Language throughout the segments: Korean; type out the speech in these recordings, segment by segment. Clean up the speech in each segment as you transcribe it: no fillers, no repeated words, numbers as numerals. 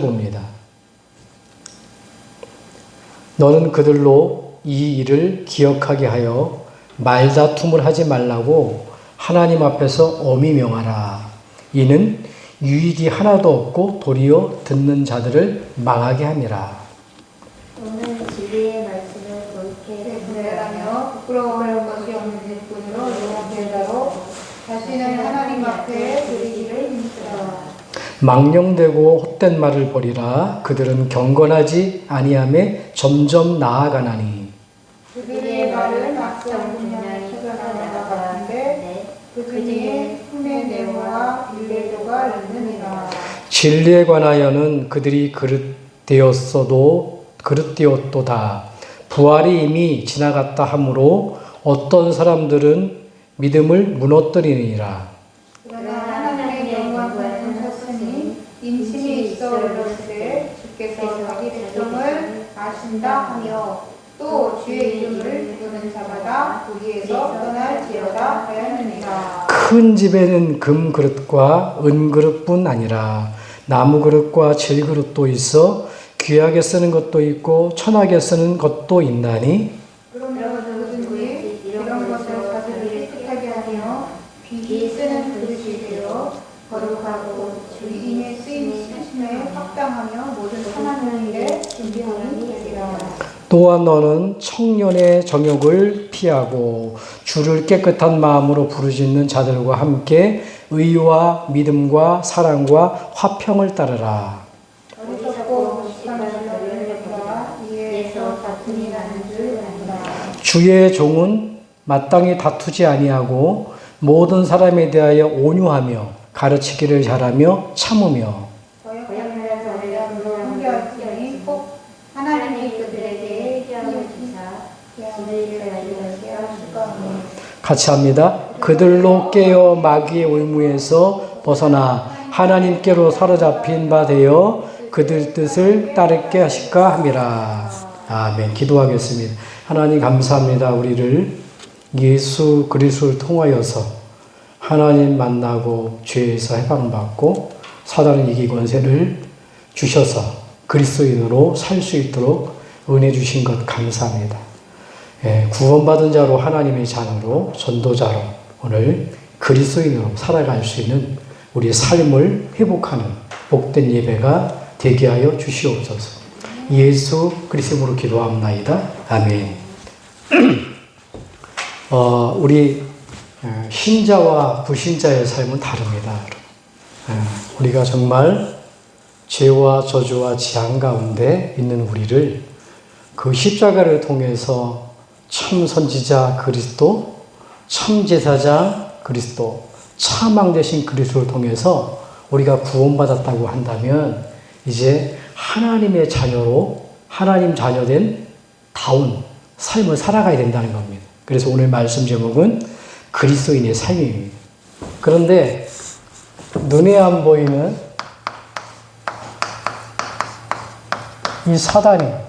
봅니다. 너는 그들로 이 일을 기억하게 하여 말다툼을 하지 말라고 하나님 앞에서 엄히 명하라. 이는 유익이 하나도 없고 도리어 듣는 자들을 망하게 함이라. 너는 진리의 말씀을 옳게 분별하며 부끄러워할 것이 없는 일꾼으로 용한 자로 자신을 하나님 앞에 드리기를 힘쓰라. 망령되고 헛된 말을 버리라. 그들은 경건하지 아니함에 점점 나아가나니. 그들의 말은 악성 분야에 쳐져나가 같은데 그들의 품의 내용과 윤례도가 있느니라. 진리에 관하여는 그들이 그릇되었도다. 부활이 이미 지나갔다 하므로 어떤 사람들은 믿음을 무너뜨리니라. 그러나 하나님의 영광을 쳤으니 인심이 있어 이르시되 주께서 자기 백성을 아신다 하며 또 주의 이름을 부르는 자마다 거기에서 떠날지어다 하였느니라. 큰 집에는 금그릇과 은그릇뿐 아니라 나무그릇과 질그릇도 있어 귀하게 쓰는 것도 있고 천하게 쓰는 것도 있나니. 그러므로 누구든지 이런 것을 자기를 깨끗하게 하며 귀히 쓰는 그릇이 되어 거룩하고 주인의 쓰임에 합당하며 모든 선한 일에 준비하는 것이라. 또한 너는 청년의 정욕을 피하고 주를 깨끗한 마음으로 부르짖는 자들과 함께 의와 믿음과 사랑과 화평을 따르라. 어리석고 무식한 자들과 이에서 다툼이 나는 줄 안다. 주의 종은 마땅히 다투지 아니하고 모든 사람에 대하여 온유하며 가르치기를 잘하며 참으며. 거역하는 자들과 함께하시니 꼭 하나님이 그들에게 힘을 주사 진리를 알게 하실까. 같이 합니다. 그들로 깨어 마귀의 올무에서 벗어나 하나님께로 사로잡힌 바 되어 그들 뜻을 따르게 하실까 함이라. 아멘. 기도하겠습니다. 하나님 감사합니다. 우리를 예수 그리스도를 통하여서 하나님 만나고 죄에서 해방받고 사단을 이기 권세를 주셔서 그리스도인으로 살 수 있도록 은혜 주신 것 감사합니다. 구원받은 자로 하나님의 자녀로 전도자로 오늘 그리스도인으로 살아갈 수 있는 우리의 삶을 회복하는 복된 예배가 되게 하여 주시옵소서. 예수 그리스도로 기도합나이다. 아멘. 우리 신자와 불신자의 삶은 다릅니다. 우리가 정말 죄와 저주와 재앙 가운데 있는 우리를 그 십자가를 통해서 참 선지자 그리스도, 참 제사장 그리스도, 참왕 되신 그리스도를 통해서 우리가 구원받았다고 한다면 이제 하나님의 자녀로 하나님 자녀된 다운 삶을 살아가야 된다는 겁니다. 그래서 오늘 말씀 제목은 그리스도인의 삶입니다. 그런데 눈에 안 보이는 이 사단이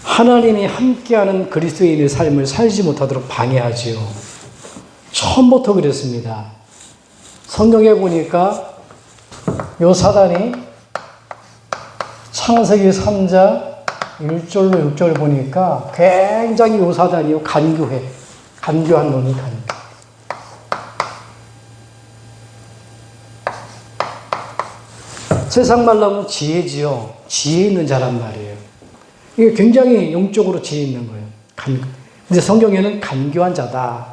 하나님이 함께하는 그리스도인의 삶을 살지 못하도록 방해하지요. 처음부터 그랬습니다. 성경에 보니까 요 사단이 창세기 3장 1절로 6절 보니까 굉장히 요 사단이 간교한 놈이 간교. 세상 말로 하면 지혜지요. 지혜 있는 자란 말이에요. 이게 굉장히 영적으로 지혜 있는 거예요. 근데 성경에는 간교한 자다.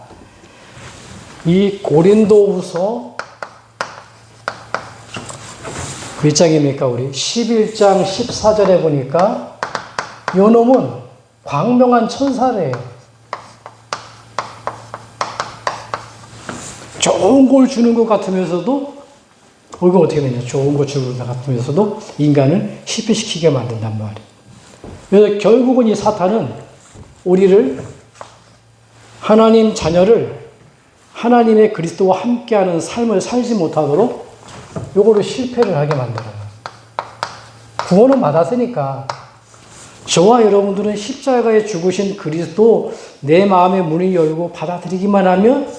이 고린도후서 몇 장입니까? 우리 11장 14절에 보니까 요 놈은 광명한 천사래요. 좋은 걸 주는 것 같으면서도 이거 어떻게 되냐? 좋은 거 주는 것 같으면서도 인간을 실패시키게 만든단 말이에요. 그래서 결국은 이 사탄은 우리를 하나님 자녀를 하나님의 그리스도와 함께하는 삶을 살지 못하도록 요거를 실패를 하게 만들어요. 구원은 받았으니까 저와 여러분들은 십자가에 죽으신 그리스도 내 마음의 문을 열고 받아들이기만 하면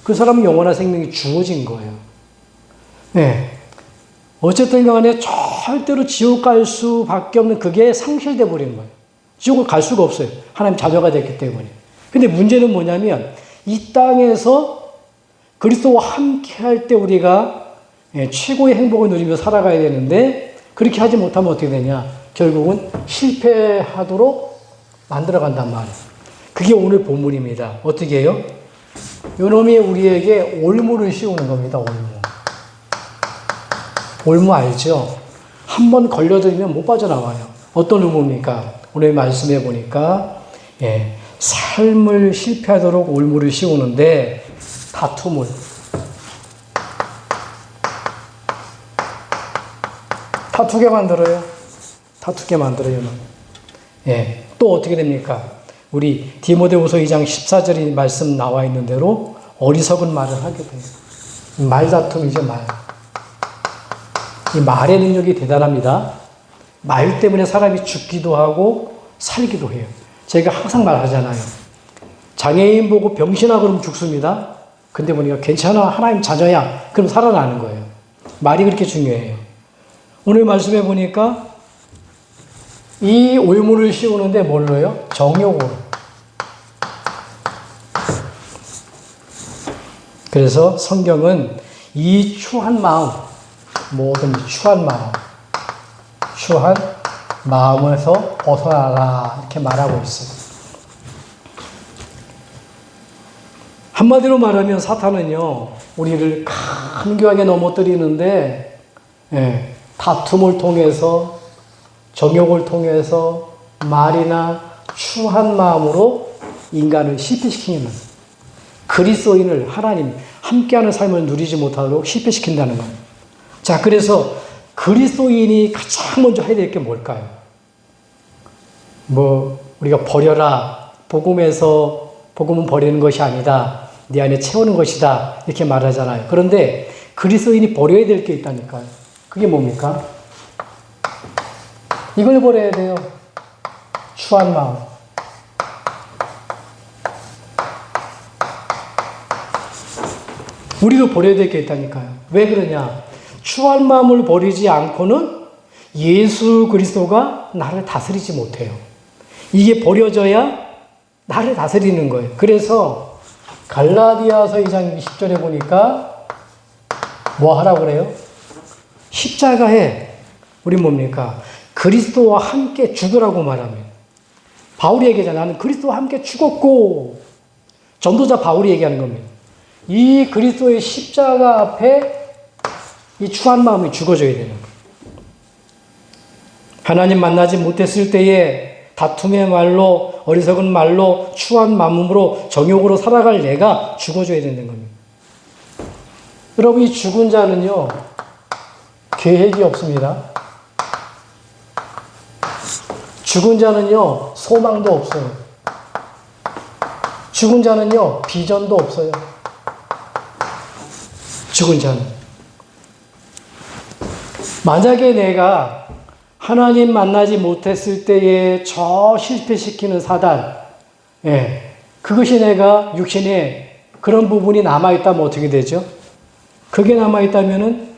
그 사람은 영원한 생명이 주어진 거예요. 예. 어쨌든 간에 절대로 지옥 갈 수밖에 없는 그게 상실돼 버리는 거예요. 지옥을 갈 수가 없어요. 하나님 자녀가 됐기 때문에. 근데 문제는 뭐냐면 이 땅에서 그리스도와 함께 할 때 우리가 최고의 행복을 누리며 살아가야 되는데 그렇게 하지 못하면 어떻게 되냐? 결국은 실패하도록 만들어간단 말이에요. 그게 오늘 본문입니다. 어떻게 해요? 요놈이 우리에게 올무를 씌우는 겁니다. 올무 알죠? 한번 걸려들면 못 빠져나와요. 어떤 올무입니까? 오늘 말씀해 보니까 삶을 실패하도록 올무를 씌우는데 다툼을 다투게 만들어요. 또 어떻게 됩니까? 우리 디모데후서 2장 14절이 말씀 나와 있는 대로 어리석은 말을 하게 돼요. 말다툼이죠, 말. 이 말의 능력이 대단합니다. 말 때문에 사람이 죽기도 하고 살기도 해요. 제가 항상 말하잖아요. 장애인 보고 병신아 그러면 죽습니다. 근데 보니까 괜찮아, 하나님 자녀야, 그럼 살아나는 거예요. 말이 그렇게 중요해요. 오늘 말씀해 보니까 이 올무를 씌우는데 뭘로요? 정욕으로. 그래서 성경은 이 추한 마음, 모든 추한 마음에서 벗어나라 이렇게 말하고 있어요. 한마디로 말하면 사탄은요, 우리를 간교하게 넘어뜨리는데 다툼을 통해서 정욕을 통해서 말이나 추한 마음으로 인간을 실패시키는 그리스도인을 하나님 함께하는 삶을 누리지 못하도록 실패시킨다는 겁니다. 자, 그래서 그리스도인이 가장 먼저 해야 될 게 뭘까요? 우리가 버려라. 복음은 버리는 것이 아니다. 네 안에 채우는 것이다. 이렇게 말하잖아요. 그런데 그리스도인이 버려야 될 게 있다니까요. 그게 뭡니까? 이걸 버려야 돼요. 추한 마음. 우리도 버려야 될 게 있다니까요. 왜 그러냐? 추한 마음을 버리지 않고는 예수 그리스도가 나를 다스리지 못해요. 이게 버려져야 나를 다스리는 거예요. 그래서 갈라디아서 2장 20절에 보니까 뭐 하라고 그래요? 십자가에 우리 뭡니까? 그리스도와 함께 죽으라고 말하면 바울이 얘기하잖아요. 나는 그리스도와 함께 죽었고 전도자 바울이 얘기하는 겁니다. 이 그리스도의 십자가 앞에 이 추한 마음이 죽어져야 되는 거예요. 하나님 만나지 못했을 때에 다툼의 말로 어리석은 말로 추한 마음으로 정욕으로 살아갈 내가 죽어줘야 되는 겁니다. 여러분 이 죽은 자는요 계획이 없습니다. 죽은 자는요 소망도 없어요. 죽은 자는요 비전도 없어요. 죽은 자는 만약에 내가 하나님 만나지 못했을 때에 저 실패시키는 사단, 그것이 내가 육신에 그런 부분이 남아있다면 어떻게 되죠? 그게 남아있다면은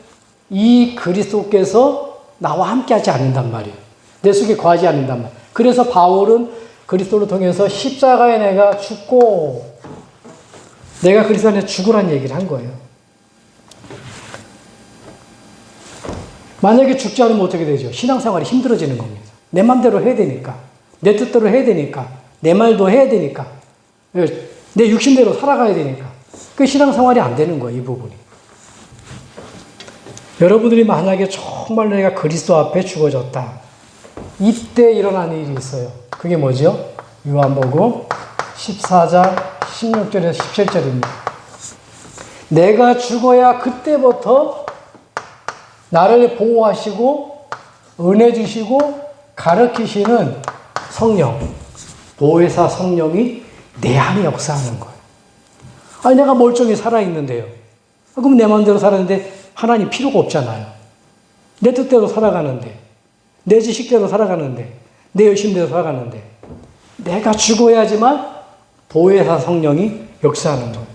이 그리스도께서 나와 함께 하지 않는단 말이에요. 내 속에 거하지 않는단 말이에요. 그래서 바울은 그리스도를 통해서 십자가에 내가 죽고 내가 그리스도 안에 죽으라는 얘기를 한 거예요. 만약에 죽지 않으면 어떻게 되죠? 신앙생활이 힘들어지는 겁니다. 내 맘대로 해야 되니까. 내 뜻대로 해야 되니까. 내 말도 해야 되니까. 내 육신대로 살아가야 되니까. 그 신앙생활이 안 되는 거예요, 이 부분이. 여러분들이 만약에 정말 내가 그리스도 앞에 죽어졌다. 이때 일어나는 일이 있어요. 그게 뭐죠? 요한복음 14장 16절에서 17절입니다. 내가 죽어야 그때부터 나를 보호하시고 은혜 주시고 가르치시는 성령, 보혜사 성령이 내 안에 역사하는 거예요. 아니 내가 멀쩡히 살아있는데요. 그럼 내 마음대로 살았는데 하나님 필요가 없잖아요. 내 뜻대로 살아가는데 내 지식대로 살아가는데 내 열심대로 살아가는데 내가 죽어야지만 보혜사 성령이 역사하는 거예요.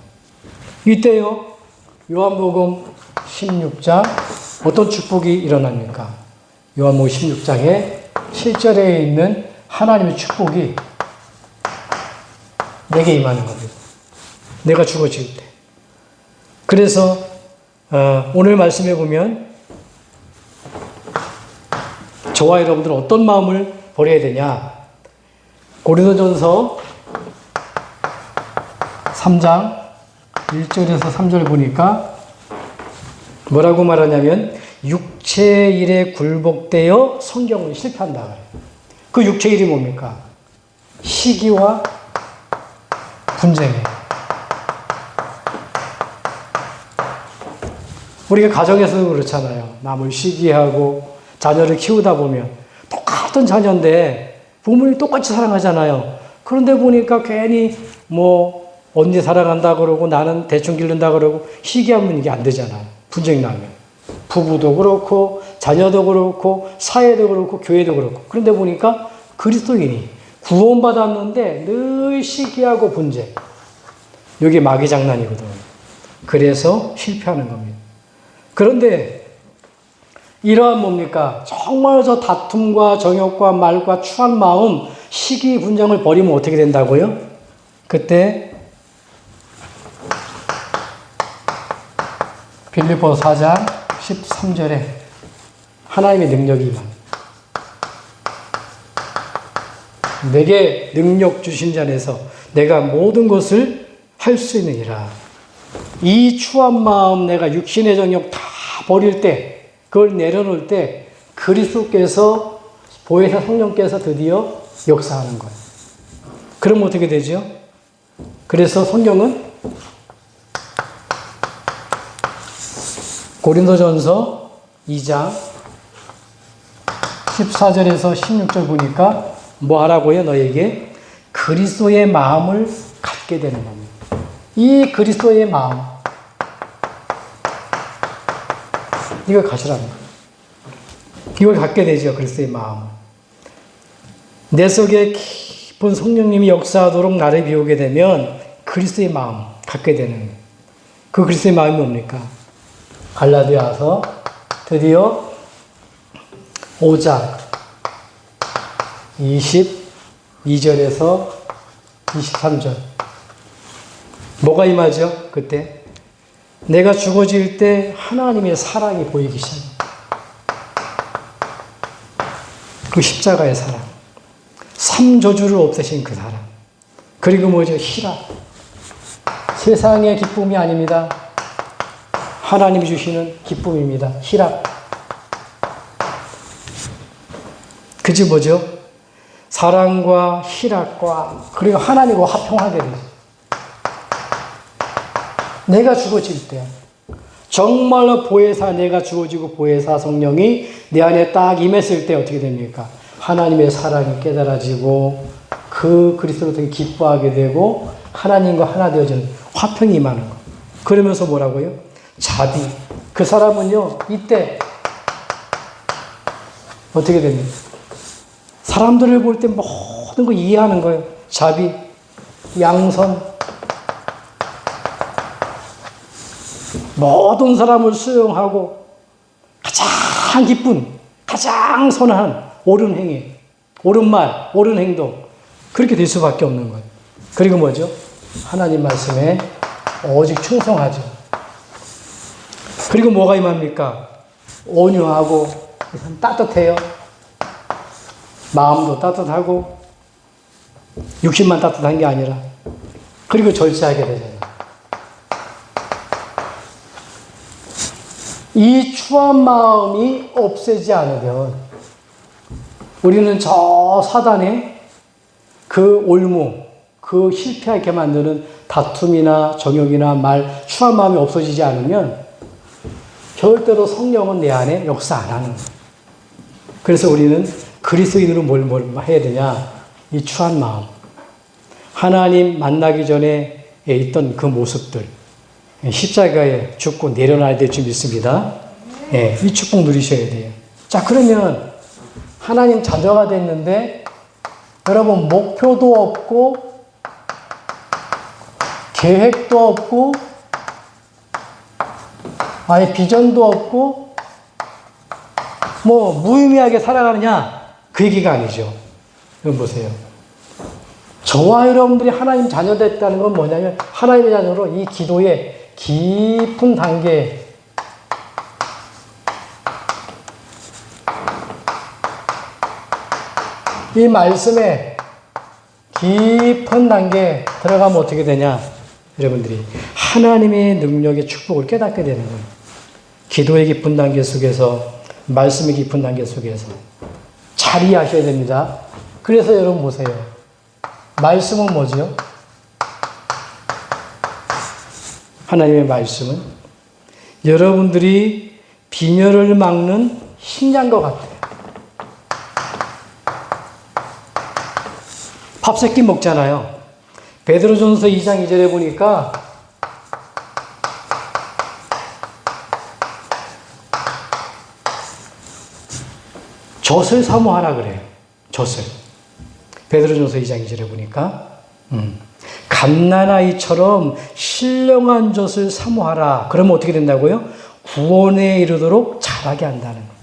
이때요 요한복음 16장 어떤 축복이 일어납니까? 요한복음 16장에 7절에 있는 하나님의 축복이 내게 임하는 겁니다. 내가 죽어질 때. 그래서 오늘 말씀해 보면 저와 여러분들은 어떤 마음을 버려야 되냐? 고린도전서 3장 1절에서 3절 보니까 뭐라고 말하냐면 육체의 일에 굴복되어 성경은 실패한다. 그 육체의 일이 뭡니까? 시기와 분쟁이에요. 우리가 가정에서도 그렇잖아요. 남을 시기하고 자녀를 키우다 보면 똑같은 자녀인데 부모님이 똑같이 사랑하잖아요. 그런데 보니까 괜히 뭐 언니 사랑한다 그러고 나는 대충 기른다 그러고 시기하면 이게 안 되잖아요. 분쟁이 나면. 부부도 그렇고 자녀도 그렇고 사회도 그렇고 교회도 그렇고. 그런데 보니까 그리스도인이 구원받았는데 늘 시기하고 분쟁. 이게 마귀 장난이거든요. 그래서 실패하는 겁니다. 그런데 이러한 뭡니까? 정말 저 다툼과 정욕과 말과 추한 마음, 시기 분쟁을 버리면 어떻게 된다고요? 그때 빌립보 4장 13절에 하나님의 능력이 임합니다. 내게 능력 주신 자 안에서 내가 모든 것을 할 수 있느니라. 이 추한 마음 내가 육신의 정욕 다 버릴 때, 그걸 내려놓을 때 그리스도께서 보혜사 성령께서 드디어 역사하는 거예요. 그럼 어떻게 되죠? 그래서 성경은 고린도전서 2장 14절에서 16절 보니까 뭐 하라고요? 너에게 그리스도의 마음을 갖게 되는 겁니다. 이 그리스도의 마음, 이걸 가시라는 거예요. 이걸 갖게 되죠. 그리스도의 마음. 내 속에 깊은 성령님이 역사하도록 나를 비우게 되면 그리스도의 마음 갖게 되는 거예요. 그 그리스도의 마음이 뭡니까? 갈라디아서 드디어 5장 22절에서 23절. 뭐가 임하죠? 그때 내가 죽어질 때 하나님의 사랑이 보이기 시작합니다. 그 십자가의 사랑, 삼저주를 없애신 그 사랑. 그리고 뭐죠? 희락. 세상의 기쁨이 아닙니다. 하나님이 주시는 기쁨입니다. 희락. 그지 뭐죠? 사랑과 희락과 그리고 하나님과 화평하게 되죠. 내가 죽어질 때 정말로 보혜사 내가 죽어지고 보혜사 성령이 내 안에 딱 임했을 때 어떻게 됩니까? 하나님의 사랑이 깨달아지고 그 그리스도로 되게 기뻐하게 되고 하나님과 하나 되어지는 화평이 임하는 거. 그러면서 뭐라고요? 자비. 그 사람은요 이때 어떻게 됩니까? 사람들을 볼 때 모든 거 이해하는 거예요. 자비, 양선, 모든 사람을 수용하고 가장 기쁜, 가장 선한 옳은 행위, 옳은 말, 옳은 행동 그렇게 될 수밖에 없는 거예요. 그리고 뭐죠? 하나님 말씀에 오직 충성하죠. 그리고 뭐가 임합니까? 온유하고 따뜻해요. 마음도 따뜻하고 육신만 따뜻한 게 아니라 그리고 절제하게 되잖아요. 이 추한 마음이 없애지 않으면 우리는 저 사단의 그 올무, 그 실패하게 만드는 다툼이나 정욕이나 말, 추한 마음이 없어지지 않으면 절대로 성령은 내 안에 역사 안 하는 거예요. 그래서 우리는 그리스도인으로 뭘 해야 되냐? 이 추한 마음. 하나님 만나기 전에 있던 그 모습들. 십자가에 죽고 내려놔야 될 줄 믿습니다. 예, 이 축복 누리셔야 돼요. 자, 그러면 하나님 자녀가 됐는데 여러분 목표도 없고 계획도 없고 아예 비전도 없고 뭐 무의미하게 살아가느냐 그 얘기가 아니죠. 이건 보세요. 저와 여러분들이 하나님 자녀 됐다는 건 뭐냐면 하나님의 자녀로 이 기도의 깊은 단계 이 말씀에 깊은 단계에 들어가면 어떻게 되냐? 여러분들이 하나님의 능력의 축복을 깨닫게 되는 거예요. 기도의 깊은 단계 속에서, 말씀의 깊은 단계 속에서 잘 이해하셔야 됩니다. 그래서 여러분 보세요. 말씀은 뭐지요? 하나님의 말씀은 여러분들이 빈혈을 막는 식량과 같아요. 밥 세 끼 먹잖아요. 베드로전서 2장 2절에 보니까 젖을 사모하라 그래요. 젖을. 베드로전서 2장 2절에 보니까 갓난아이처럼 신령한 젖을 사모하라. 그러면 어떻게 된다고요? 구원에 이르도록 자라게 한다는 거예요.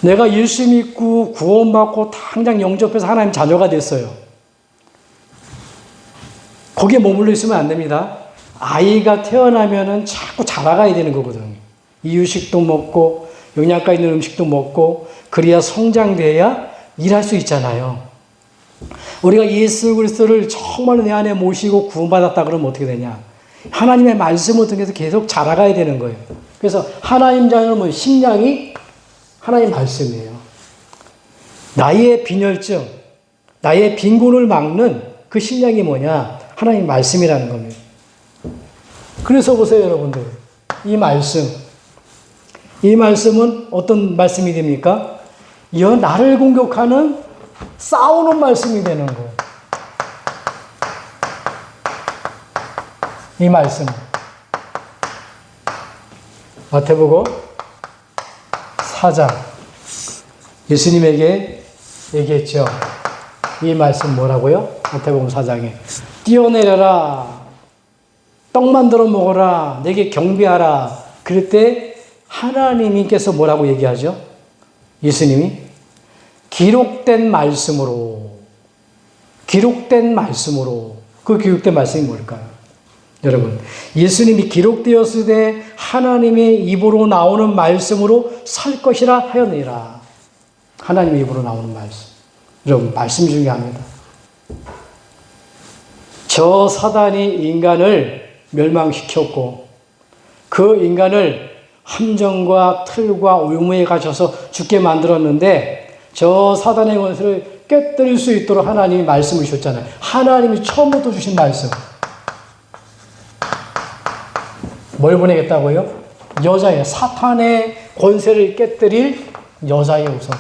내가 예수 믿고 구원받고 당장 영접해서 하나님 자녀가 됐어요. 거기에 머물러 있으면 안 됩니다. 아이가 태어나면은 자꾸 자라가야 되는 거거든요. 이유식도 먹고 영양가 있는 음식도 먹고 그래야 성장돼야 일할 수 있잖아요. 우리가 예수 그리스도를 정말로 내 안에 모시고 구원받았다 그러면 어떻게 되냐? 하나님의 말씀을 통해서 계속 자라가야 되는 거예요. 그래서 하나님 자녀는 식량이 하나님 말씀이에요. 나의 빈혈증, 나의 빈곤을 막는 그 식량이 뭐냐? 하나님 말씀이라는 겁니다. 그래서 보세요, 여러분들. 이 말씀은 어떤 말씀이 됩니까? 나를 공격하는 싸우는 말씀이 되는 거예요. 이 말씀. 마태복음 4장. 예수님에게 얘기했죠. 이 말씀 뭐라고요? 마태복음 4장에. 뛰어내려라. 떡 만들어 먹어라. 내게 경배하라. 그럴 때 하나님께서 뭐라고 얘기하죠? 예수님이 기록된 말씀으로 그 기록된 말씀이 뭘까요? 여러분, 예수님이 기록되었을 때 하나님의 입으로 나오는 말씀으로 살 것이라 하였느니라. 하나님의 입으로 나오는 말씀. 여러분, 말씀 중요합니다. 저 사단이 인간을 멸망시켰고 그 인간을 함정과 틀과 의무에 갇혀서 죽게 만들었는데 저 사단의 권세를 깨뜨릴 수 있도록 하나님이 말씀을 주셨잖아요. 하나님이 처음부터 주신 말씀. 뭘 보내겠다고요? 여자의 사탄의 권세를 깨뜨릴 여자의 우선.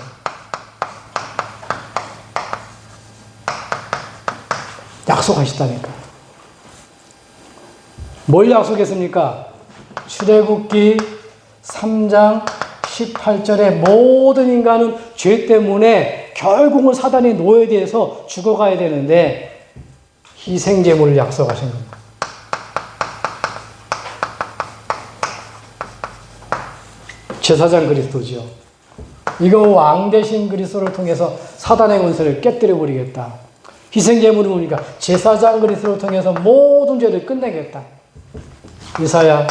약속하셨다니까. 뭘 약속했습니까? 출애굽기 3장 18절에 모든 인간은 죄 때문에 결국은 사단의 노예에 대해서 죽어가야 되는데 희생제물을 약속하신 겁니다. 제사장 그리스도죠. 이거 왕 대신 그리스도를 통해서 사단의 권세를 깨뜨려 버리겠다. 희생제물은 뭡니까? 제사장 그리스도를 통해서 모든 죄를 끝내겠다. 이사야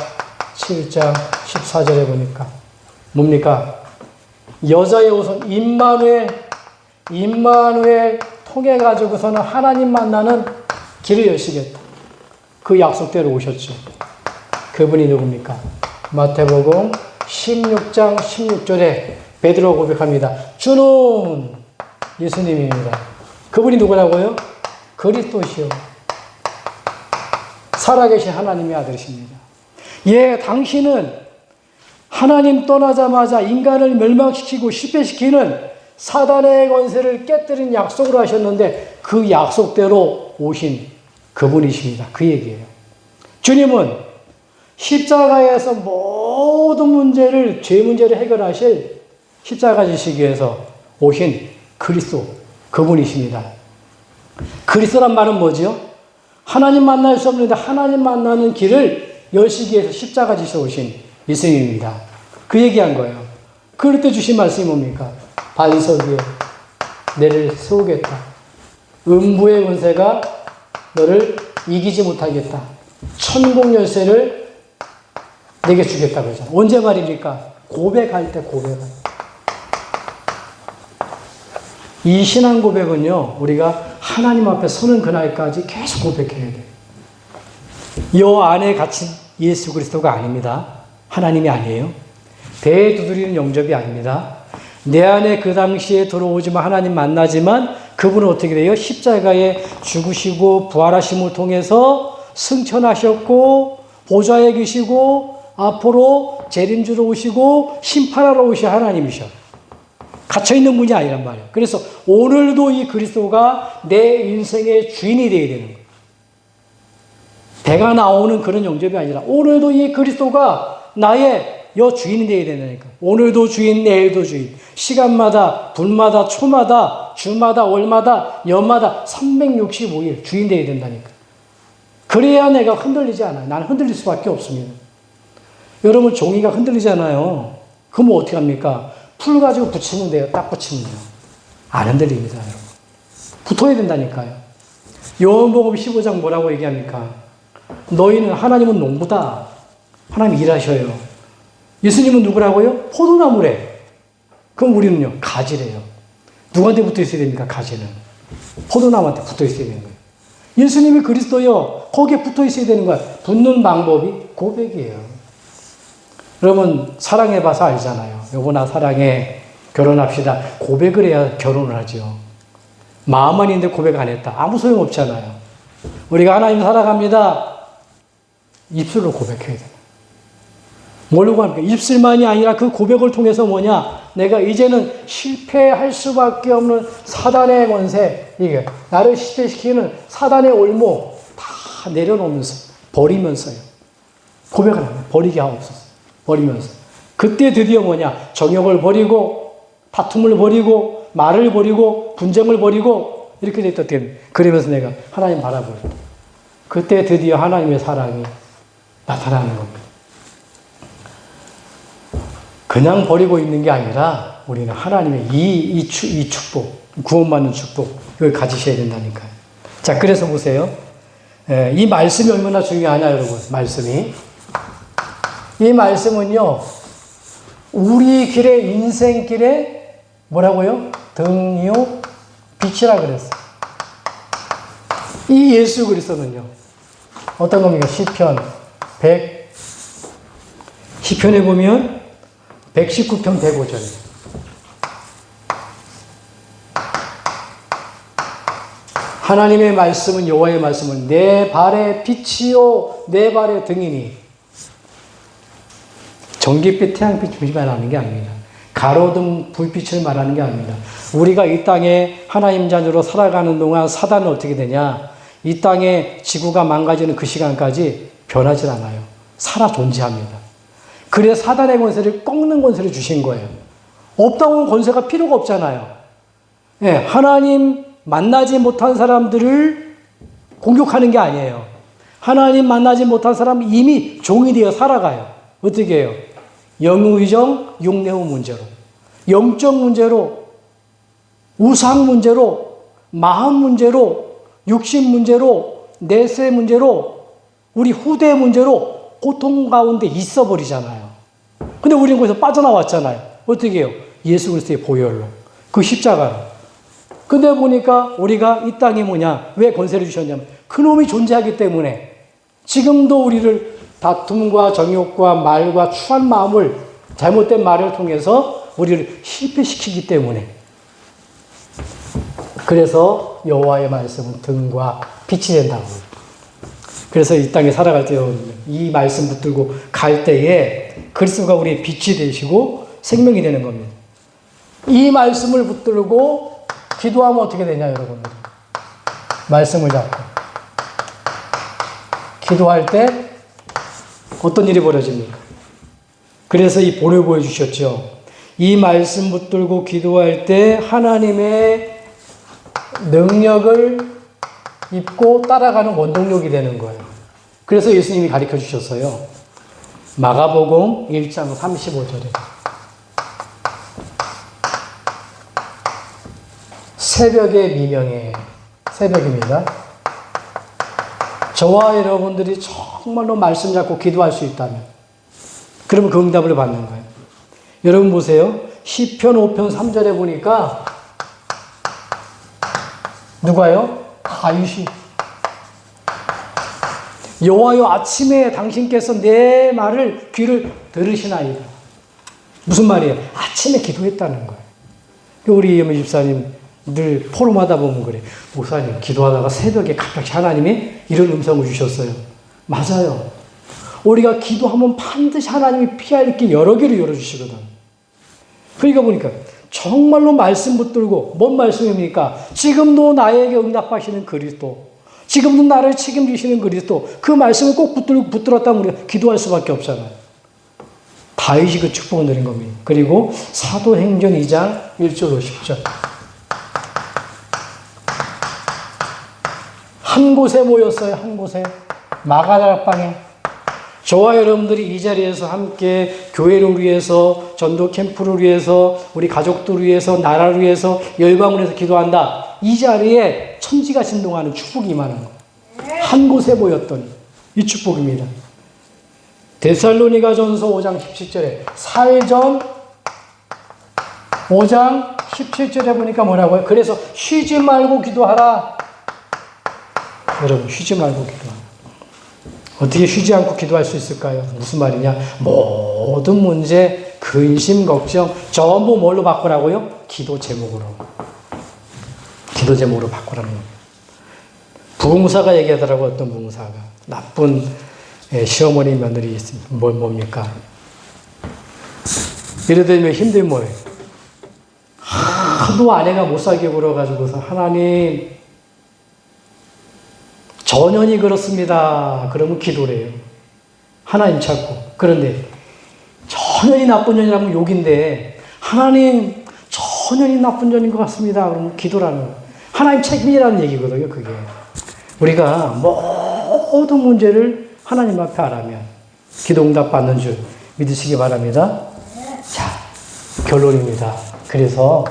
7장 14절에 보니까 뭡니까? 여자의 우선 임마누엘 통해 가지고서는 하나님 만나는 길을 여시겠다. 그 약속대로 오셨죠. 그분이 누굽니까? 마태복음 16장 16절에 베드로가 고백합니다. 주는 예수님입니다. 그분이 누구라고요? 그리스도시요. 살아계신 하나님의 아들이십니다. 예, 당신은 하나님 떠나자마자 인간을 멸망시키고 실패시키는 사단의 권세를 깨뜨린 약속을 하셨는데 그 약속대로 오신 그분이십니다. 그 얘기예요. 주님은 십자가에서 모든 문제를, 죄 문제를 해결하실 십자가 지시기 위해서 오신 그리스도, 그분이십니다. 그리스도란 말은 뭐지요? 하나님 만날 수 없는데 하나님 만나는 길을 여시기 위해서 십자가 지시러 오신 예수님입니다. 그 얘기한 거예요. 그럴 때 주신 말씀이 뭡니까? 반석 위에 내를 세우겠다. 음부의 권세가 너를 이기지 못하겠다. 천국 열쇠를 내게 주겠다고 하잖아. 언제 말입니까? 고백할 때, 고백할 때. 이 신앙 고백은요, 우리가 하나님 앞에 서는 그날까지 계속 고백해야 돼요. 요 안에 갇힌 예수 그리스도가 아닙니다. 하나님이 아니에요. 배 두드리는 영접이 아닙니다. 내 안에 그 당시에 들어오지만 하나님 만나지만 그분은 어떻게 돼요? 십자가에 죽으시고 부활하심을 통해서 승천하셨고 보좌에 계시고 앞으로 재림주로 오시고 심판하러 오실 하나님이셔. 갇혀있는 분이 아니란 말이에요. 그래서 오늘도 이 그리스도가 내 인생의 주인이 되어야 되는 거예요. 배가 나오는 그런 영접이 아니라 오늘도 이 그리스도가 나의 주인이 되어야 된다니까. 오늘도 주인, 내일도 주인. 시간마다, 분마다, 초마다, 주마다, 월마다, 년마다 365일 주인 되어야 된다니까. 그래야 내가 흔들리지 않아요. 나는 흔들릴 수밖에 없습니다. 여러분 종이가 흔들리잖아요. 그럼 어떻게 합니까? 풀 가지고 붙이면 돼요. 딱 붙이면 돼요. 안 흔들립니다, 여러분. 붙어야 된다니까요. 요한복음 15장 뭐라고 얘기합니까? 너희는 하나님은 농부다. 하나님 일하셔요. 예수님은 누구라고요? 포도나무래. 그럼 우리는요, 가지래요. 누구한테 붙어 있어야 됩니까? 가지는. 포도나무한테 붙어 있어야 되는 거예요. 예수님이 그리스도요, 거기에 붙어 있어야 되는 거야. 붙는 방법이 고백이에요. 여러분, 사랑해봐서 알잖아요. 여보, 나 사랑해. 결혼합시다. 고백을 해야 결혼을 하죠. 마음만 있는데 고백 안 했다. 아무 소용 없잖아요. 우리가 하나님 사랑합니다. 입술로 고백해야 돼요. 뭘로 합니까? 입술만이 아니라 그 고백을 통해서 뭐냐? 내가 이제는 실패할 수밖에 없는 사단의 권세, 이게 나를 실패시키는 사단의 올무 다 내려놓으면서 버리면서요. 고백을 합니다. 버리게 하옵소서. 버리면서. 그때 드디어 뭐냐? 정욕을 버리고 다툼을 버리고 말을 버리고 분쟁을 버리고 이렇게 됐다. 그러면서 내가 하나님 바라볼 때 그때 드디어 하나님의 사랑이 나타나는 겁니다. 그냥 버리고 있는 게 아니라 우리는 하나님의 이 축복, 구원받는 축복, 이걸 가지셔야 된다니까요. 자, 그래서 보세요. 이 말씀이 얼마나 중요하냐, 여러분. 말씀이. 이 말씀은요, 우리 길에, 인생길에 뭐라고요? 등이요, 빛이라 그랬어요. 이 예수 그리스도는요, 어떤 겁니까? 시편에 보면 119편 105절이에요. 하나님의 말씀은, 여호와의 말씀은 내 발의 빛이요 내 발의 등이니. 전기빛, 태양빛을 말하는 게 아닙니다. 가로등 불빛을 말하는 게 아닙니다. 우리가 이 땅에 하나님 자녀로 살아가는 동안 사단은 어떻게 되냐? 이 땅에 지구가 망가지는 그 시간까지 변하지 않아요. 살아 존재합니다. 그래서 사단의 권세를 꺾는 권세를 주신 거예요. 없다고 권세가 필요가 없잖아요. 예, 하나님 만나지 못한 사람들을 공격하는 게 아니에요. 하나님 만나지 못한 사람은 이미 종이 되어 살아가요. 어떻게 해요? 영의정, 육내의 문제로, 영적 문제로, 우상 문제로, 마음 문제로, 육신 문제로, 내세 문제로, 우리 후대 문제로 고통 가운데 있어 버리잖아요. 근데 우리는 거기서 빠져나왔잖아요. 어떻게 해요? 예수 그리스도의 보혈로, 그 십자가로. 근데 보니까 우리가 이 땅에 뭐냐? 왜 권세를 주셨냐면 그놈이 존재하기 때문에 지금도 우리를 다툼과 정욕과 말과 추한 마음을, 잘못된 말을 통해서 우리를 실패시키기 때문에. 그래서 여호와의 말씀은 등과 빛이 된다고. 그래서 이 땅에 살아갈 때 이 말씀 붙들고 갈 때에 그리스도가 우리의 빛이 되시고 생명이 되는 겁니다. 이 말씀을 붙들고 기도하면 어떻게 되냐, 여러분들. 말씀을 잡고 기도할 때 어떤 일이 벌어집니까? 그래서 이 본을 보여주셨죠. 이 말씀 붙들고 기도할 때 하나님의 능력을 입고 따라가는 원동력이 되는 거예요. 그래서 예수님이 가르쳐 주셨어요. 마가복음 1장 35절에 새벽의 미명에 새벽입니다. 저와 여러분들이 정말로 말씀 잡고 기도할 수 있다면 그러면 그 응답을 받는 거예요. 여러분 보세요. 시편 5편 3절에 보니까 누가요? 다윗이 여호와여 아침에 당신께서 내 말을 귀를 들으시나이다. 무슨 말이에요? 아침에 기도했다는 거예요. 우리 이현미 집사님 늘 포럼하다 보면 그래. 목사님 기도하다가 새벽에 갑자기 하나님이 이런 음성을 주셨어요. 맞아요. 우리가 기도하면 반드시 하나님이 피할 길 여러 개를 열어주시거든. 그러니까 보니까 정말로 말씀 붙들고 뭔 말씀입니까? 지금도 나에게 응답하시는 그리스도, 지금도 나를 책임지시는 그리스도, 그 말씀을 꼭 붙들었다면 우리가 기도할 수밖에 없잖아요. 다윗이 그 축복을 누린 겁니다. 그리고 사도행전 2장 1절 50절 한 곳에 모였어요. 한 곳에 마가다락방에 저와 여러분들이 이 자리에서 함께 교회를 위해서, 전도 캠프를 위해서, 우리 가족들을 위해서, 나라를 위해서, 열방을 위해서 기도한다. 이 자리에 천지가 진동하는 축복이 임하는 거예요. 한 곳에 모였더니 이 축복입니다. 데살로니가전서 5장 17절에 사회전 5장 17절에 보니까 뭐라고요? 그래서 쉬지 말고 기도하라. 여러분 쉬지 말고 기도하라. 어떻게 쉬지 않고 기도할 수 있을까요? 무슨 말이냐? 모든 문제, 근심, 걱정 전부 뭘로 바꾸라고요? 기도 제목으로. 기도 제목으로 바꾸라는 거예요. 부흥사가 얘기하더라고요. 어떤 부흥사가. 나쁜 시어머니 며느리 있습니다. 뭡니까? 예를 들면 힘든 뭐예요? 하도 아내가 못 살게 굴어가지고서 하나님 전연이 그렇습니다. 그러면 기도를 해요. 하나님 찾고. 그런데 전연이 나쁜 년이라면 욕인데 하나님 전연이 나쁜 년인 것 같습니다. 그러면 기도라는 거예요. 하나님 책임이라는 얘기거든요. 그게. 우리가 모든 문제를 하나님 앞에 하라면 기도 응답 받는 줄 믿으시기 바랍니다. 자, 결론입니다. 그래서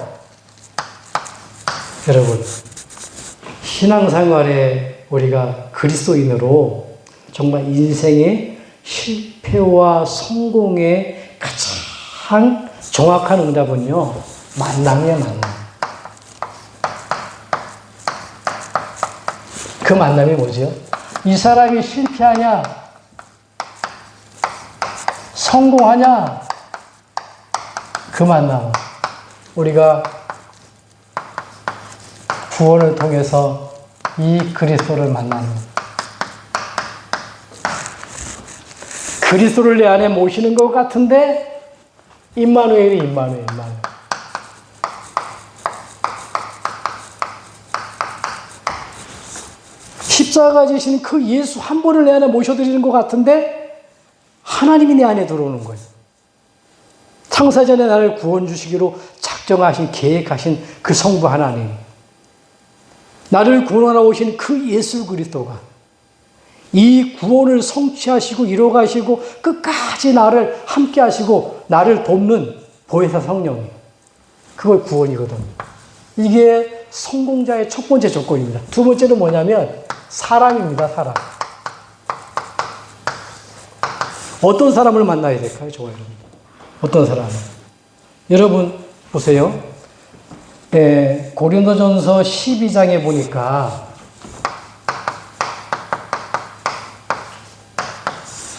여러분 신앙생활에 우리가 그리스도인으로 정말 인생의 실패와 성공의 가장 정확한 응답은요, 만남이에요, 만남. 그 만남이 뭐죠? 이 사람이 실패하냐? 성공하냐? 그 만남. 우리가 구원을 통해서 이 그리스도를 만나는 그리스도를 내 안에 모시는 것 같은데 임마누엘이 임마누엘. 십자가 지신 그 예수 한 분을 내 안에 모셔드리는 것 같은데 하나님이 내 안에 들어오는 거예요. 창세전에 나를 구원 주시기로 작정하신 계획하신 그 성부 하나님, 나를 구원하러 오신 그 예수 그리스도가 이 구원을 성취하시고 이뤄가시고 끝까지 나를 함께 하시고 나를 돕는 보혜사 성령이, 그걸 구원이거든요. 이게 성공자의 첫 번째 조건입니다. 두 번째는 뭐냐면 사람입니다. 사람. 어떤 사람을 만나야 될까요? 저와 여러분. 어떤 사람? 여러분 보세요. 고린도전서 12장에 보니까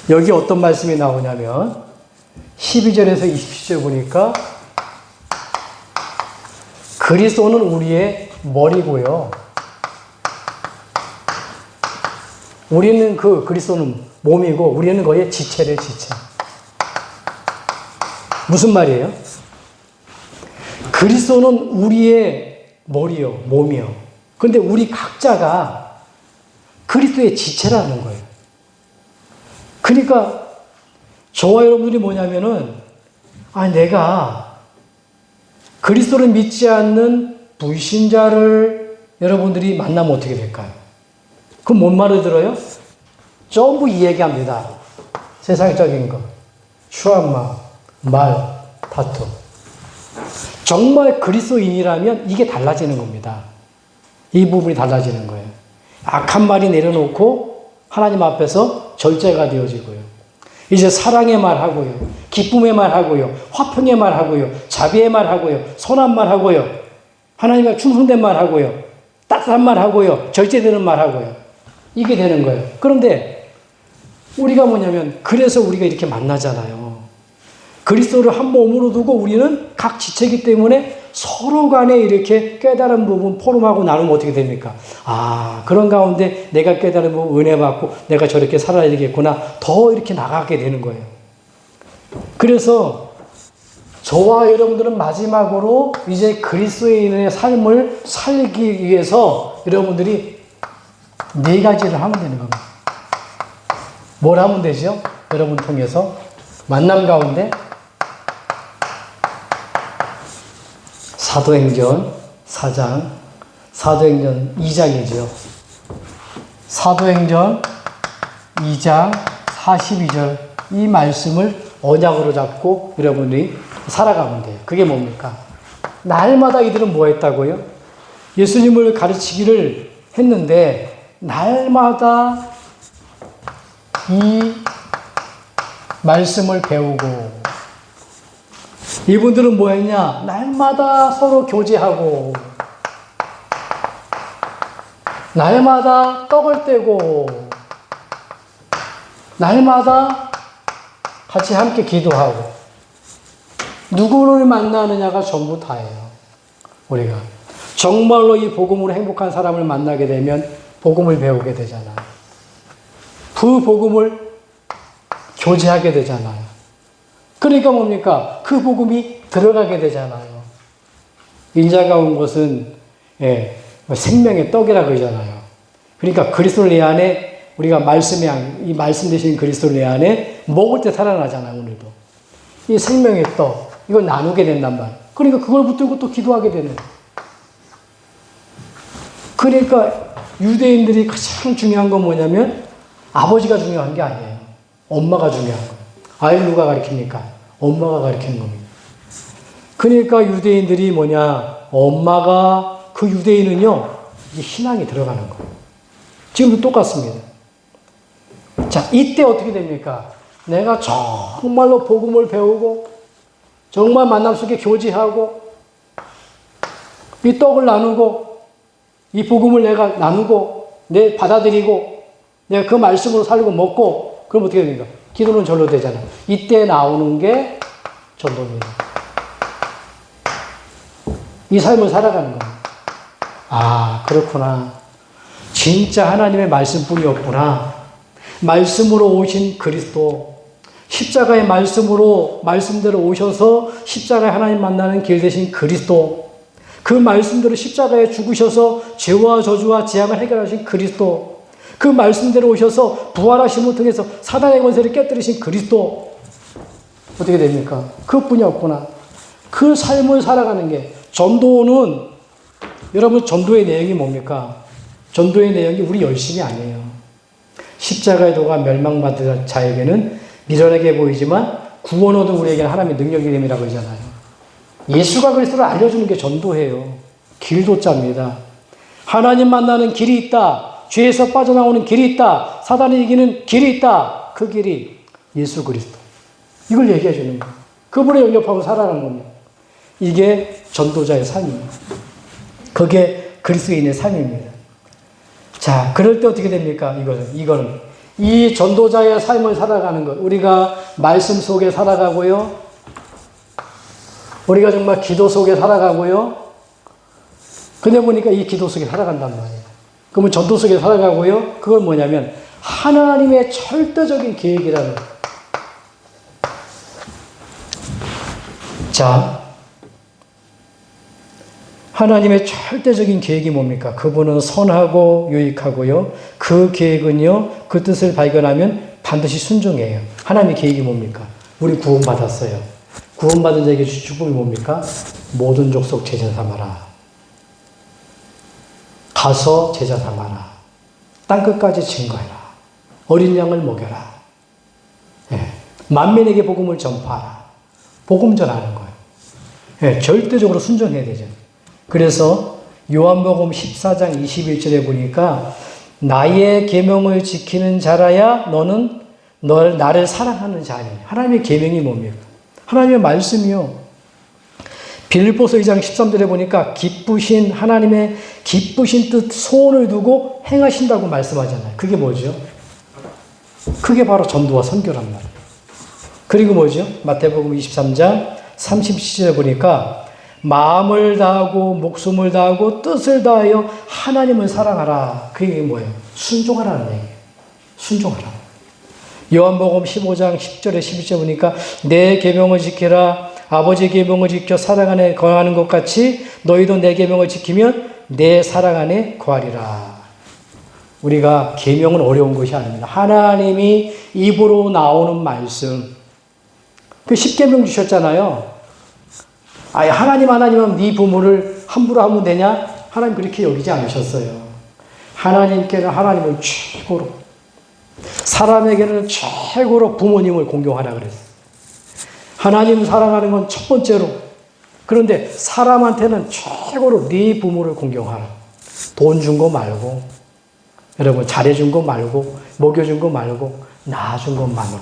여기 어떤 말씀이 나오냐면 12절에서 27절 보니까 그리스도는 우리의 머리고요. 우리는 그리스도는 몸이고 우리는 거의 지체래, 지체. 무슨 말이에요? 그리스도는 우리의 머리요, 몸이요. 그런데 우리 각자가 그리스도의 지체라는 거예요. 그러니까 저와 여러분들이 뭐냐면은 내가 그리스도를 믿지 않는 불신자를 여러분들이 만나면 어떻게 될까요? 그럼 뭔 말을 들어요? 전부 이 얘기합니다. 세상적인 거. 슈아마, 말, 다툼. 정말 그리스도인이라면 이게 달라지는 겁니다. 이 부분이 달라지는 거예요. 악한 말이 내려놓고 하나님 앞에서 절제가 되어지고요. 이제 사랑의 말 하고요. 기쁨의 말 하고요. 화평의 말 하고요. 자비의 말 하고요. 선한 말 하고요. 하나님과 충성된 말 하고요. 따뜻한 말 하고요. 절제되는 말 하고요. 이게 되는 거예요. 그런데 우리가 뭐냐면 그래서 우리가 이렇게 만나잖아요. 그리스도를 한 몸으로 두고 우리는 각 지체이기 때문에 서로 간에 이렇게 깨달은 부분 포럼하고 나누면 어떻게 됩니까? 아, 그런 가운데 내가 깨달은 부분 은혜 받고 내가 저렇게 살아야 되겠구나. 더 이렇게 나가게 되는 거예요. 그래서 저와 여러분들은 마지막으로 이제 그리스도인의 삶을 살기 위해서 여러분들이 4가지를 하면 되는 겁니다. 뭘 하면 되죠? 여러분 통해서 만남 가운데 사도행전 4장, 사도행전 2장이죠. 사도행전 2장 42절 이 말씀을 언약으로 잡고 여러분이 살아가면 돼요. 그게 뭡니까? 날마다 이들은 뭐 했다고요? 예수님을 가르치기를 했는데 날마다 이 말씀을 배우고 이분들은 뭐 했냐? 날마다 서로 교제하고 날마다 떡을 떼고 날마다 같이 함께 기도하고 누구를 만나느냐가 전부 다예요. 우리가 정말로 이 복음으로 행복한 사람을 만나게 되면 복음을 배우게 되잖아요. 그 복음을 교제하게 되잖아요. 그러니까 뭡니까? 그 복음이 들어가게 되잖아요. 인자가 온 것은 생명의 떡이라 그러잖아요. 그러니까 그리스도 내 안에 우리가 이 말씀 되신 그리스도 내 안에 먹을 때 살아나잖아요. 오늘도 이 생명의 떡 이걸 나누게 된단 말이에요. 그러니까 그걸 붙들고 또 기도하게 되는. 그러니까 유대인들이 가장 중요한 건 뭐냐면 아버지가 중요한 게 아니에요. 엄마가 중요한 거예요. 아이를 누가 가르칩니까? 엄마가 가르치는 겁니다. 그러니까 유대인들이 뭐냐? 엄마가 그 유대인은요 이제 신앙이 들어가는 거예요. 지금도 똑같습니다. 자, 이때 어떻게 됩니까? 내가 정말로 복음을 배우고 정말 만남 속에 교제하고 이 떡을 나누고 이 복음을 내가 나누고 내 받아들이고 내가 그 말씀으로 살고 먹고 그럼 어떻게 됩니까? 기도는 절로 되잖아요. 이때 나오는 게 전도입니다. 이 삶을 살아가는 겁니다. 아, 그렇구나. 진짜 하나님의 말씀뿐이었구나. 말씀으로 오신 그리스도, 십자가의 말씀대로 오셔서 십자가에 하나님 만나는 길 되신 그리스도, 그 말씀대로 십자가에 죽으셔서 죄와 저주와 재앙을 해결하신 그리스도, 그 말씀대로 오셔서 부활하심을 통해서 사단의 권세를 깨뜨리신 그리스도, 어떻게 됩니까? 그뿐이 없구나. 그 삶을 살아가는 게 전도는, 여러분 전도의 내용이 뭡니까? 전도의 내용이 우리 열심이 아니에요. 십자가의 도가 멸망받은 자에게는 미련하게 보이지만 구원 얻은 우리에게는 하나님의 능력이 됨이라고 그러잖아요. 예수가 그리스도를 알려주는 게 전도예요. 길도자입니다. 하나님 만나는 길이 있다. 죄에서 빠져나오는 길이 있다. 사단을 이기는 길이 있다. 그 길이 예수 그리스도. 이걸 얘기해 주는 거예요. 그분을 영접하고 살아가는 겁니다. 이게 전도자의 삶입니다. 그게 그리스도인의 삶입니다. 자, 그럴 때 어떻게 됩니까? 이거는. 이 전도자의 삶을 살아가는 것. 우리가 말씀 속에 살아가고요. 우리가 정말 기도 속에 살아가고요. 근데 보니까 이 기도 속에 살아간단 말이에요. 그러면 전도 속에 살아가고요. 그건 뭐냐면 하나님의 절대적인 계획이라는 거예요. 자, 하나님의 절대적인 계획이 뭡니까? 그분은 선하고 유익하고요. 그 계획은요, 그 뜻을 발견하면 반드시 순종해요. 하나님의 계획이 뭡니까? 우리 구원받았어요. 구원받은 자에게 주신 축복이 뭡니까? 모든 족속 제자 삼아라. 가서 제자 삼아라. 땅끝까지 증거해라. 어린 양을 먹여라. 예. 만민에게 복음을 전파하라. 복음 전하는 거예요. 예, 절대적으로 순종해야 되죠. 그래서 요한복음 14장 21절에 보니까 나의 계명을 지키는 자라야 너는 나를 사랑하는 자니. 하나님의 계명이 뭡니까? 하나님의 말씀이요. 빌립보서 2장 13절에 보니까 기쁘신 하나님의 기쁘신 뜻 소원을 두고 행하신다고 말씀하잖아요. 그게 뭐죠? 그게 바로 전도와 선교란 말이에요. 그리고 뭐죠? 마태복음 23장 37절에 보니까 마음을 다하고 목숨을 다하고 뜻을 다하여 하나님을 사랑하라. 그게 뭐예요? 순종하라는 얘기예요. 순종하라. 요한복음 15장 10절에 11절에 보니까 내 계명을 지키라. 아버지 계명을 지켜 사랑 안에 거하는 것 같이 너희도 내 계명을 지키면 내 사랑 안에 거하리라. 우리가 계명은 어려운 것이 아닙니다. 하나님이 입으로 나오는 말씀. 그 10계명 주셨잖아요. 아예 하나님은 네 부모를 함부로 하면 되냐? 하나님 그렇게 여기지 않으셨어요. 하나님께는 하나님을 최고로, 사람에게는 최고로 부모님을 공경하라 그랬어요. 하나님 사랑하는 건 첫 번째로. 그런데 사람한테는 최고로 네 부모를 공경하라. 돈 준 거 말고, 여러분 잘해준 거 말고, 먹여준 거 말고, 낳아준 것만으로.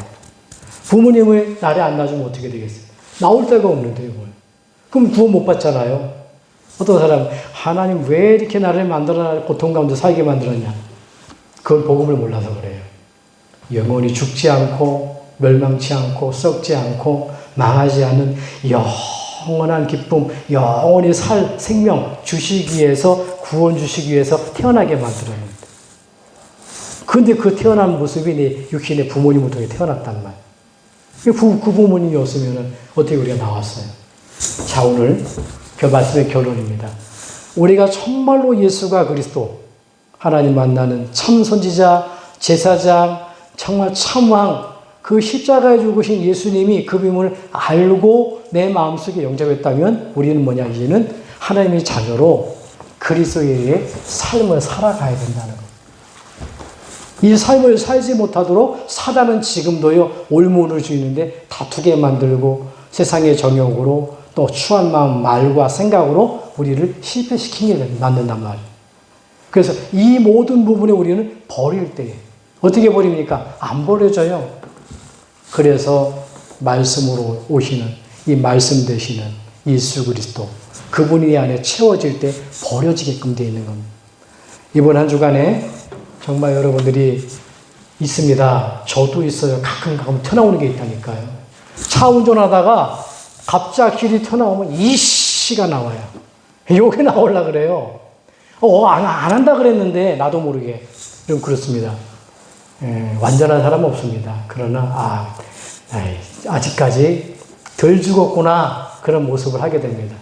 부모님을 나를 안 낳아주면 어떻게 되겠어요? 나올 데가 없는데요. 그럼 구원 못 받잖아요. 어떤 사람은 하나님 왜 이렇게 나를 만들어 고통 가운데 살게 만들었냐? 그걸 복음을 몰라서 그래요. 영원히 죽지 않고 멸망치 않고 썩지 않고 망하지 않은 영원한 기쁨, 영원히 살 생명 주시기 위해서, 구원 주시기 위해서 태어나게 만들었는데, 근데 그 태어난 모습이 내 육신의 부모님을 통해 태어났단 말이에요. 그 부모님이 없으면 어떻게 우리가 나왔어요? 자, 오늘 그 말씀의 결론입니다. 우리가 정말로 예수가 그리스도, 하나님 만나는 참 선지자, 제사장, 정말 참왕, 그 십자가에 죽으신 예수님이 그 비밀을 알고 내 마음속에 영접했다면 우리는 뭐냐? 이제는 하나님의 자녀로 그리스도의 삶을 살아가야 된다는 것. 이 삶을 살지 못하도록 사단은 지금도요, 올무를 주는데 다투게 만들고 세상의 정욕으로 또 추한 마음, 말과 생각으로 우리를 실패시키게 만든단 말이에요. 그래서 이 모든 부분에 우리는 버릴 때 어떻게 버립니까? 안 버려져요. 그래서 말씀으로 오시는, 이 말씀 되시는 예수 그리스도, 그분이 안에 채워질 때 버려지게끔 되어 있는 겁니다. 이번 한 주간에 정말 여러분들이 있습니다. 저도 있어요. 가끔 튀어나오는 게 있다니까요. 차 운전하다가 갑자기 길이 튀어나오면 이씨가 나와요. 요게 나오려고 그래요. 안 한다 그랬는데 나도 모르게. 좀 그렇습니다. 완전한 사람은 없습니다. 그러나 아직까지 덜 죽었구나, 그런 모습을 하게 됩니다.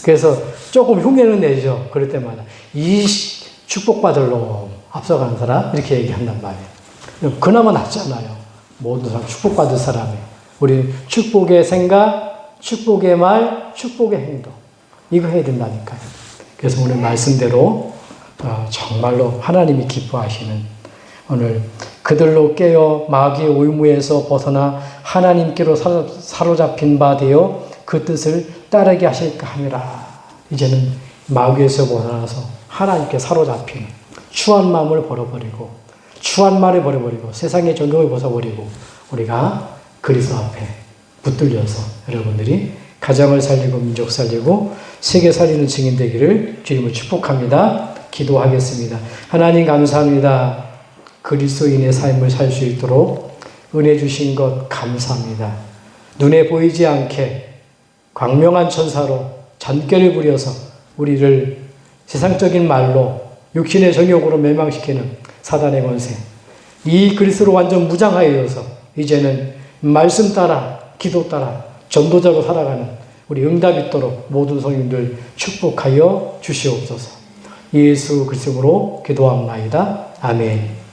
그래서 조금 흉내는 내죠. 그럴 때마다 이 축복받을 놈, 앞서가는 사람, 이렇게 얘기한단 말이에요. 그나마 낫잖아요. 모든 사람 축복받을 사람이에요. 우리 축복의 생각, 축복의 말, 축복의 행동, 이거 해야 된다니까요. 그래서 오늘 말씀대로 정말로 하나님이 기뻐하시는, 오늘 그들로 깨어 마귀의 올무에서 벗어나 하나님께로 사로잡힌 바 되어 그 뜻을 따르게 하실까 함이라. 이제는 마귀에서 벗어나서 하나님께 사로잡힌 추한 마음을 버려버리고, 추한 말을 버려버리고, 세상의 정욕을 벗어버리고, 우리가 그리스도 앞에 붙들려서 여러분들이 가정을 살리고 민족 살리고 세계 살리는 증인 되기를 주님을 축복합니다. 기도하겠습니다. 하나님 감사합니다. 그리스도인의 삶을 살 수 있도록 은혜 주신 것 감사합니다. 눈에 보이지 않게 광명한 천사로 잔꾀를 부려서 우리를 세상적인 말로 육신의 정욕으로 멸망시키는 사단의 권세, 이 그리스도로 완전 무장하여서 이제는 말씀 따라 기도 따라 전도자로 살아가는 우리 응답 있도록 모든 성인들 축복하여 주시옵소서. 예수 그리스도로 기도합나이다. 아멘.